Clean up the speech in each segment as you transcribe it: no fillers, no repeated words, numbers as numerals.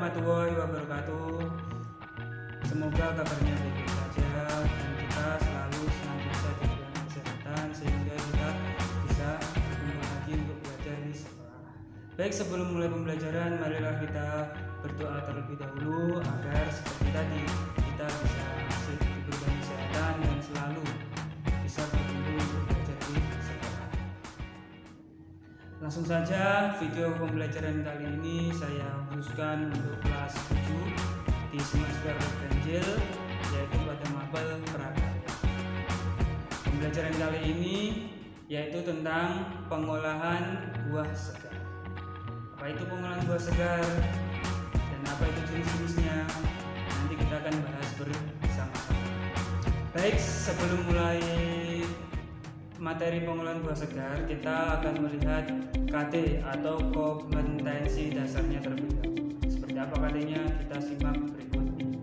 warahmatullahi wabarakatuh. Semoga kabarnya baik-baik saja dan kita selalu senantiasa diberikan kesehatan sehingga kita bisa berkumpul lagi untuk belajar di sekolah. Baik, sebelum mulai pembelajaran, marilah kita berdoa terlebih dahulu agar seperti tadi kita bisa diberikan kesehatan dan selalu bisa berkumpul untuk belajar di sekolah. Langsung saja, video pembelajaran kali ini saya khususkan untuk kelas 7 di semester ganjil, yaitu pada mapel prakarya. Pembelajaran kali ini yaitu tentang pengolahan buah segar. Apa itu pengolahan buah segar dan apa itu jenis-jenisnya, nanti kita akan bahas bersama-sama. Baik, sebelum mulai materi pengolahan buah segar, kita akan melihat KD atau kompetensi dasarnya terlebih dahulu. Seperti apa KD-nya, kita simak berikut ini.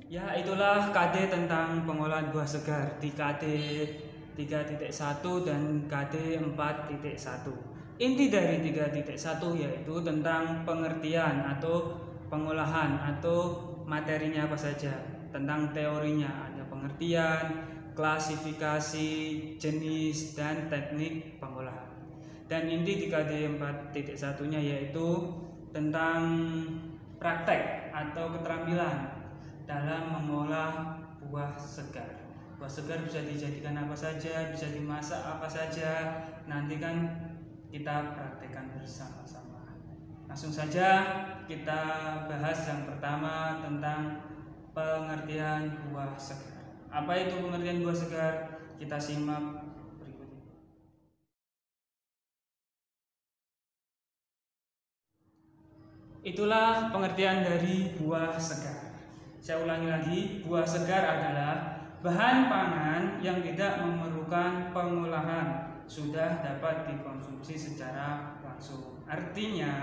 Ya, itulah KD tentang pengolahan buah segar di KD 3.1 dan KD 4.1. Inti dari 3.1 yaitu tentang pengertian atau pengolahan atau materinya apa saja. Tentang teorinya ada pengertian, klasifikasi, jenis, dan teknik pengolahan. Dan inti di KD 4.1-nya yaitu tentang praktek atau keterampilan dalam mengolah buah segar. Buah segar bisa dijadikan apa saja, bisa dimasak apa saja. Nanti kan kita praktekkan bersama-sama. Langsung saja kita bahas yang pertama tentang pengertian buah segar. Apa itu pengertian buah segar? Kita simak berikut ini. Itulah pengertian dari buah segar. Saya ulangi lagi, buah segar adalah bahan pangan yang tidak memerlukan pengolahan, sudah dapat dikonsumsi secara langsung. Artinya,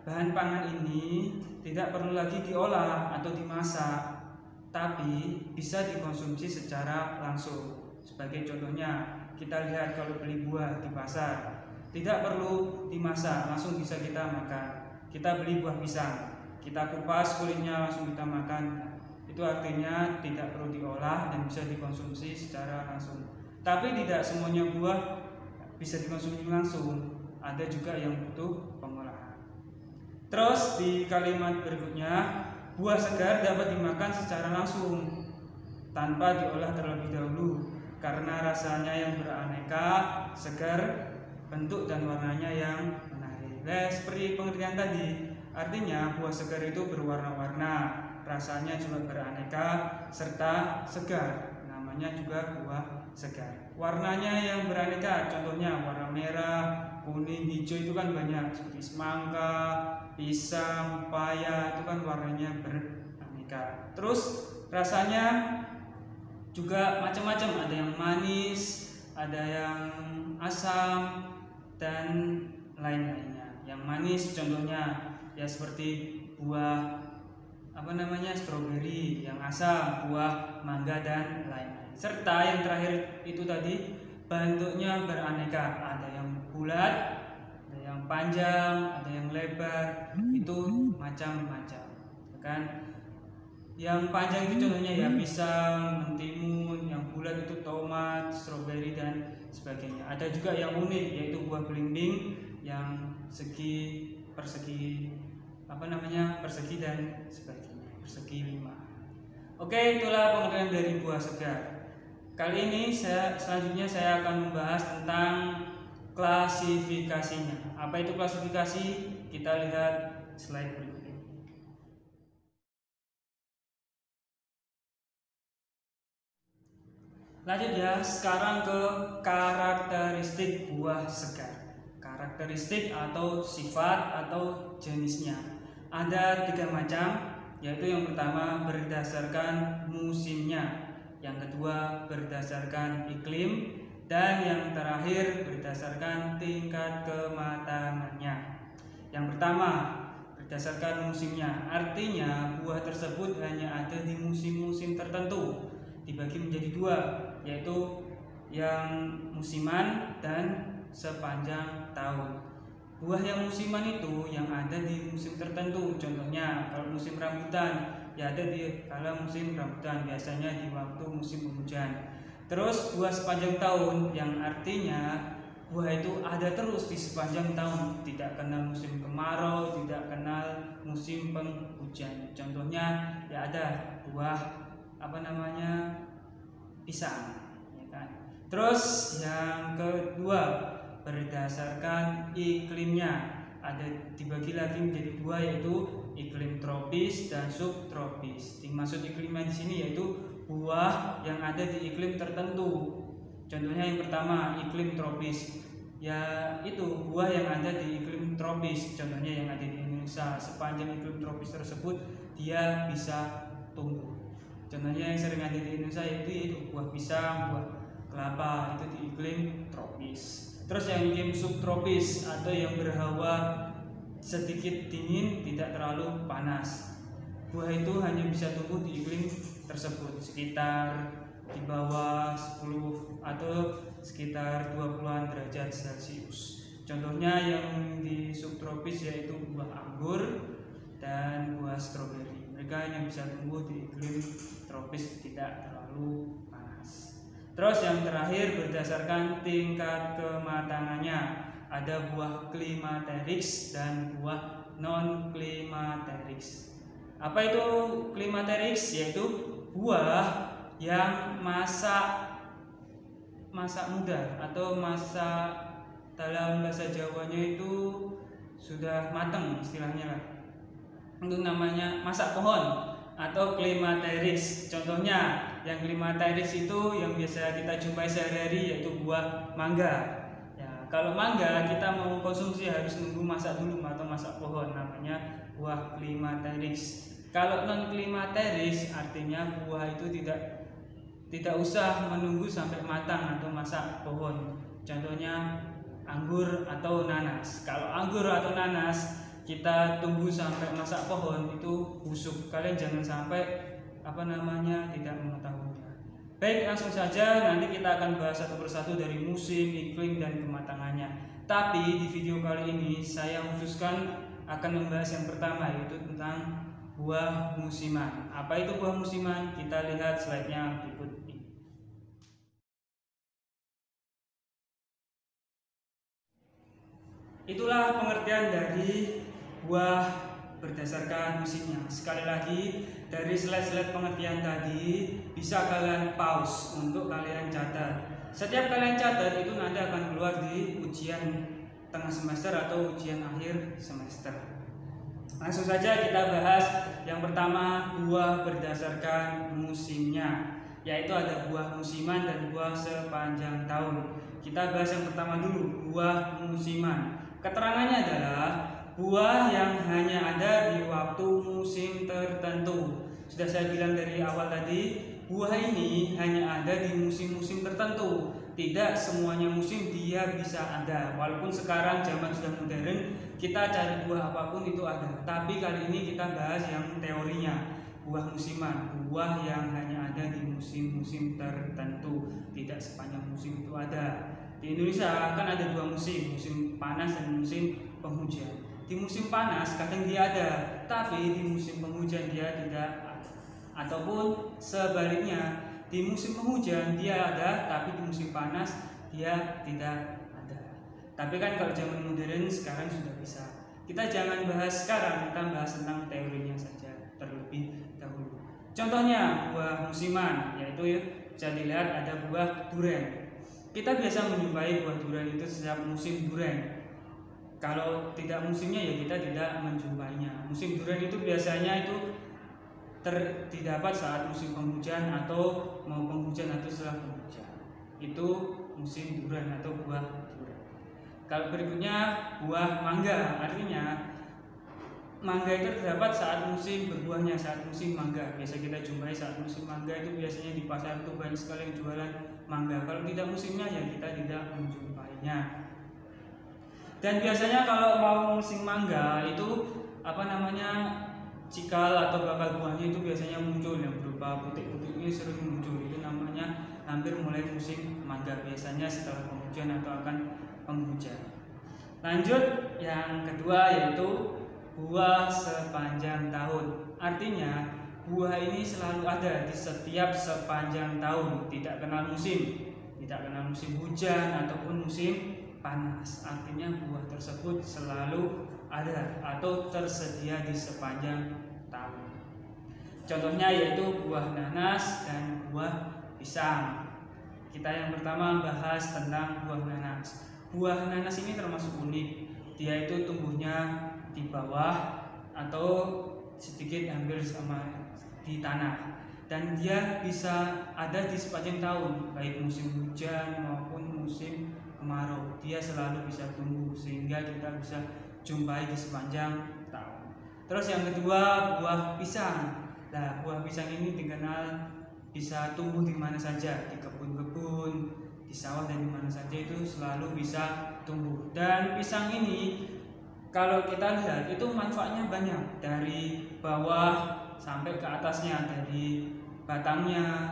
bahan pangan ini tidak perlu lagi diolah atau dimasak, tapi bisa dikonsumsi secara langsung. Sebagai contohnya, kita lihat kalau beli buah di pasar, tidak perlu dimasak, langsung bisa kita makan. Kita beli buah pisang, kita kupas kulitnya langsung kita makan. Itu artinya tidak perlu diolah dan bisa dikonsumsi secara langsung. Tapi tidak semuanya buah bisa dikonsumsi langsung, ada juga yang butuh pengolahan. Terus di kalimat berikutnya, buah segar dapat dimakan secara langsung tanpa diolah terlebih dahulu karena rasanya yang beraneka, segar, bentuk dan warnanya yang menarik. Nah, seperti pengertian tadi, artinya buah segar itu berwarna-warna, rasanya juga beraneka serta segar. Namanya juga buah segar. Warnanya yang beraneka, contohnya warna merah, kuning, hijau itu kan banyak, seperti semangka, pisang, paya, itu kan warnanya beraneka. Terus rasanya juga macam-macam, ada yang manis, ada yang asam, dan lain-lainnya. Yang manis contohnya ya seperti buah stroberi, yang asam buah mangga dan lain-lain. Serta yang terakhir itu tadi bentuknya beraneka, ada yang bulat, ada yang panjang, ada yang lebar, itu macam-macam, kan? Yang panjang itu contohnya ya pisang, mentimun, yang bulat itu tomat, stroberi dan sebagainya. Ada juga yang unik yaitu buah belimbing yang persegi dan sebagainya, persegi 5. Oke, itulah pengertian dari buah segar. Kali ini selanjutnya saya akan membahas tentang klasifikasinya. Apa itu klasifikasi? Kita lihat slide berikut ini. Lanjut ya, sekarang ke karakteristik buah segar. Karakteristik atau sifat atau jenisnya. Ada 3 macam, yaitu yang pertama berdasarkan musimnya, yang kedua berdasarkan iklim, dan yang terakhir berdasarkan tingkat kematangannya. Yang pertama berdasarkan musimnya, artinya buah tersebut hanya ada di musim-musim tertentu. Dibagi menjadi 2, yaitu yang musiman dan sepanjang tahun. Buah yang musiman itu yang ada di musim tertentu. Contohnya kalau musim rambutan ya ada di kala musim rambutan, biasanya di waktu musim penghujan. Terus buah sepanjang tahun yang artinya buah itu ada terus di sepanjang tahun, tidak kenal musim kemarau, tidak kenal musim penghujan. Contohnya ya ada buah pisang, ya kan. Terus yang kedua, berdasarkan iklimnya ada dibagi lagi menjadi dua, yaitu iklim tropis dan subtropis. Dimaksud iklimnya di sini yaitu buah yang ada di iklim tertentu. Contohnya yang pertama iklim tropis, ya itu buah yang ada di iklim tropis. Contohnya yang ada di Indonesia, sepanjang iklim tropis tersebut dia bisa tumbuh. Contohnya yang sering ada di Indonesia yaitu buah pisang, buah kelapa, itu di iklim tropis. Terus yang iklim subtropis atau yang berhawa sedikit dingin, tidak terlalu panas. Buah itu hanya bisa tumbuh di iklim tersebut, sekitar di bawah 10 atau sekitar 20-an derajat Celcius. Contohnya yang di subtropis yaitu buah anggur dan buah stroberi. Mereka hanya bisa tumbuh di iklim tropis, tidak terlalu panas. Terus yang terakhir berdasarkan tingkat kematangannya, ada buah klimateriks dan buah non klimateriks. Apa itu klimateriks? Yaitu buah yang masa muda atau masa, dalam bahasa Jawanya itu sudah matang istilahnya lah. Itu namanya masa pohon atau klimateriks. Contohnya yang klimateriks itu yang biasa kita jumpai sehari-hari yaitu buah mangga. Ya, kalau mangga kita mau konsumsi harus nunggu masak dulu atau masak pohon, namanya buah klimateriks. Kalau non klimateriks artinya buah itu tidak usah menunggu sampai matang atau masak pohon. Contohnya anggur atau nanas. Kalau anggur atau nanas kita tunggu sampai masak pohon itu busuk. Kalian jangan sampai tidak mengetahuinya. Baik, langsung saja nanti kita akan bahas satu persatu dari musim, iklim dan kematangannya. Tapi di video kali ini saya khususkan akan membahas yang pertama, yaitu tentang buah musiman. Apa itu buah musiman? Kita lihat slide-nya berikut ini. Itulah pengertian dari buah berdasarkan musimnya. Sekali lagi, dari slide-slide pengertian tadi bisa kalian pause untuk kalian catat. Setiap kalian catat itu nanti akan keluar di ujian tengah semester atau ujian akhir semester. Langsung saja kita bahas yang pertama, buah berdasarkan musimnya, yaitu ada buah musiman dan buah sepanjang tahun. Kita bahas yang pertama dulu, buah musiman. Keterangannya adalah buah yang hanya ada di waktu musim tertentu. Sudah saya bilang dari awal tadi, buah ini hanya ada di musim-musim tertentu. Tidak semuanya musim dia bisa ada. Walaupun sekarang zaman sudah modern, kita cari buah apapun itu ada. Tapi kali ini kita bahas yang teorinya, buah musiman, buah yang hanya ada di musim-musim tertentu. Tidak sepanjang musim itu ada. Di Indonesia kan ada dua musim, musim panas dan musim penghujan. Di musim panas kadang dia ada, tapi di musim penghujan dia tidak ada. Ataupun sebaliknya, di musim penghujan dia ada, tapi di musim panas dia tidak ada. Tapi kan kalau zaman modern sekarang sudah bisa. Kita jangan bahas sekarang, kita bahas tentang teorinya saja terlebih dahulu. Contohnya buah musiman, yaitu bisa dilihat ada buah durian. Kita biasa menjumpai buah durian itu setiap musim durian. Kalau tidak musimnya ya kita tidak menjumpainya. Musim durian itu biasanya itu didapat saat musim penghujan atau mau penghujan atau setelah penghujan. Itu musim durian atau buah durian. Kalau berikutnya buah mangga, artinya mangga itu terdapat saat musim berbuahnya, saat musim mangga. Biasa kita jumpai saat musim mangga itu biasanya di pasar itu banyak sekali yang jualan mangga. Kalau tidak musimnya ya kita tidak menjumpainya. Dan biasanya kalau mau musim mangga itu cikal atau bakal buahnya itu biasanya muncul yang berupa putih-putih, ini sering muncul. Itu namanya hampir mulai musim mangga, biasanya setelah penghujan atau akan penghujan. Lanjut, yang kedua yaitu buah sepanjang tahun. Artinya buah ini selalu ada di setiap sepanjang tahun, tidak kenal musim, tidak kenal musim hujan ataupun musim panas. Artinya buah tersebut selalu ada atau tersedia di sepanjang tahun. Contohnya yaitu buah nanas dan buah pisang. Kita yang pertama bahas tentang buah nanas. Buah nanas ini termasuk unik. Dia itu tumbuhnya di bawah atau sedikit hampir sama di tanah, dan dia bisa ada di sepanjang tahun, baik musim hujan maupun musim kemarau. Dia selalu bisa tumbuh sehingga kita bisa jumpai di sepanjang tahun. Terus yang kedua, buah pisang. Nah, buah pisang ini dikenal bisa tumbuh di mana saja, di kebun-kebun, di sawah, dan di mana saja itu selalu bisa tumbuh. Dan pisang ini kalau kita lihat itu manfaatnya banyak, dari bawah sampai ke atasnya, dari batangnya,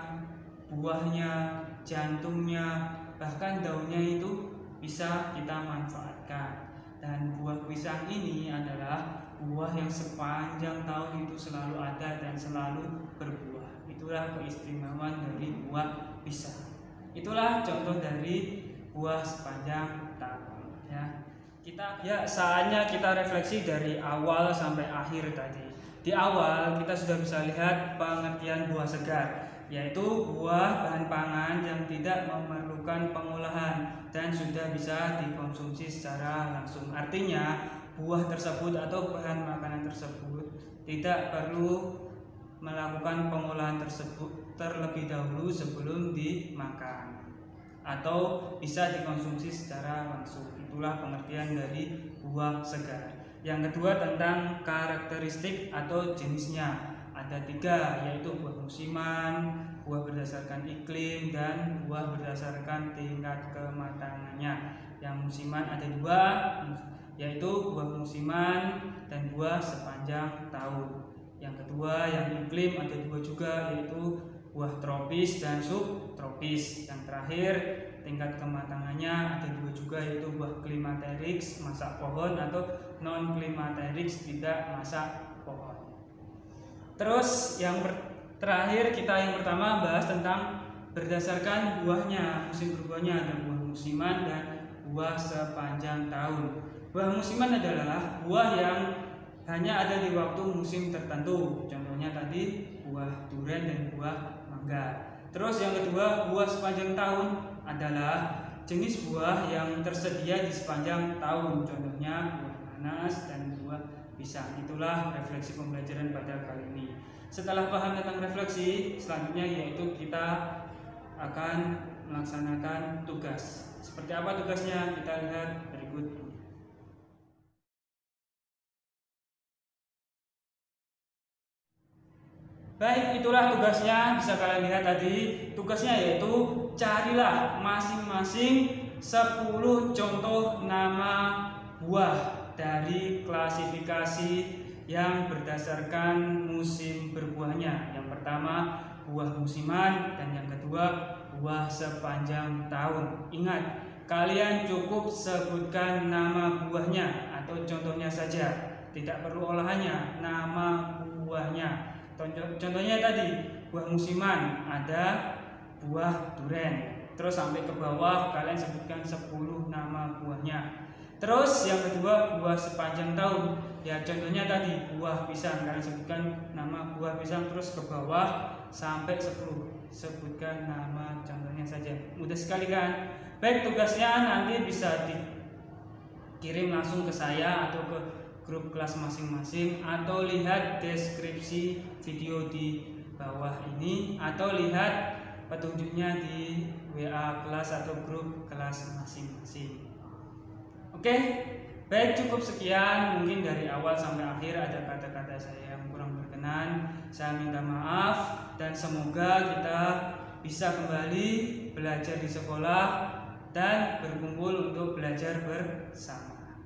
buahnya, jantungnya, bahkan daunnya itu bisa kita manfaatkan. Dan buah pisang ini adalah buah yang sepanjang tahun itu selalu ada dan selalu berbuah. Itulah keistimewaan dari buah pisang. Itulah contoh dari buah sepanjang tahun, ya. Saatnya kita refleksi dari awal sampai akhir tadi. Di awal kita sudah bisa lihat pengertian buah segar, yaitu buah bahan pangan yang tidak memerlukan pengolahan dan sudah bisa dikonsumsi secara langsung. Artinya buah tersebut atau bahan makanan tersebut tidak perlu melakukan pengolahan tersebut terlebih dahulu sebelum dimakan, atau bisa dikonsumsi secara langsung. Itulah pengertian dari buah segar. Yang kedua tentang karakteristik atau jenisnya. Ada 3, yaitu buah musiman, buah berdasarkan iklim, dan buah berdasarkan tingkat kematangannya. Yang musiman ada 2, yaitu buah musiman dan buah sepanjang tahun. Yang kedua yang iklim ada 2 juga, yaitu buah tropis dan subtropis. Yang terakhir tingkat kematangannya ada 2 juga, yaitu buah klimaterix masak pohon atau non klimaterix tidak masak pohon. Terus yang terakhir kita yang pertama bahas tentang berdasarkan buahnya, musim berbuahnya. Ada buah musiman dan buah sepanjang tahun. Buah musiman adalah buah yang hanya ada di waktu musim tertentu. Contohnya tadi buah durian dan buah mangga. Terus yang kedua, buah sepanjang tahun adalah jenis buah yang tersedia di sepanjang tahun. Contohnya buah nanas dan buah pisang. Itulah refleksi pembelajaran pada kali ini. Setelah paham tentang refleksi, selanjutnya yaitu kita akan melaksanakan tugas. Seperti apa tugasnya? Kita lihat berikut. Baik, itulah tugasnya. Bisa kalian lihat tadi. Tugasnya yaitu carilah masing-masing 10 contoh nama buah dari klasifikasi yang berdasarkan musim berbuahnya. Yang pertama buah musiman dan yang kedua buah sepanjang tahun. Ingat, kalian cukup sebutkan nama buahnya atau contohnya saja, tidak perlu olahannya, nama buahnya. Contohnya tadi buah musiman ada buah durian. Terus sampai ke bawah kalian sebutkan 10 nama buahnya. Terus yang kedua buah sepanjang tahun. Ya contohnya tadi buah pisang, kalian sebutkan nama buah pisang terus ke bawah sampai 10. Sebutkan nama contohnya saja. Mudah sekali kan? Baik, tugasnya nanti bisa dikirim langsung ke saya atau ke grup kelas masing-masing, atau lihat deskripsi video di bawah ini, atau lihat petunjuknya di WA kelas atau grup kelas masing-masing. Oke, baik, cukup sekian. Mungkin dari awal sampai akhir ada kata-kata saya yang kurang berkenan, saya minta maaf, dan semoga kita bisa kembali belajar di sekolah dan berkumpul untuk belajar bersama.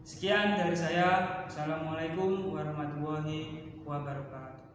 Sekian dari saya. Assalamualaikum warahmatullahi wabarakatuh.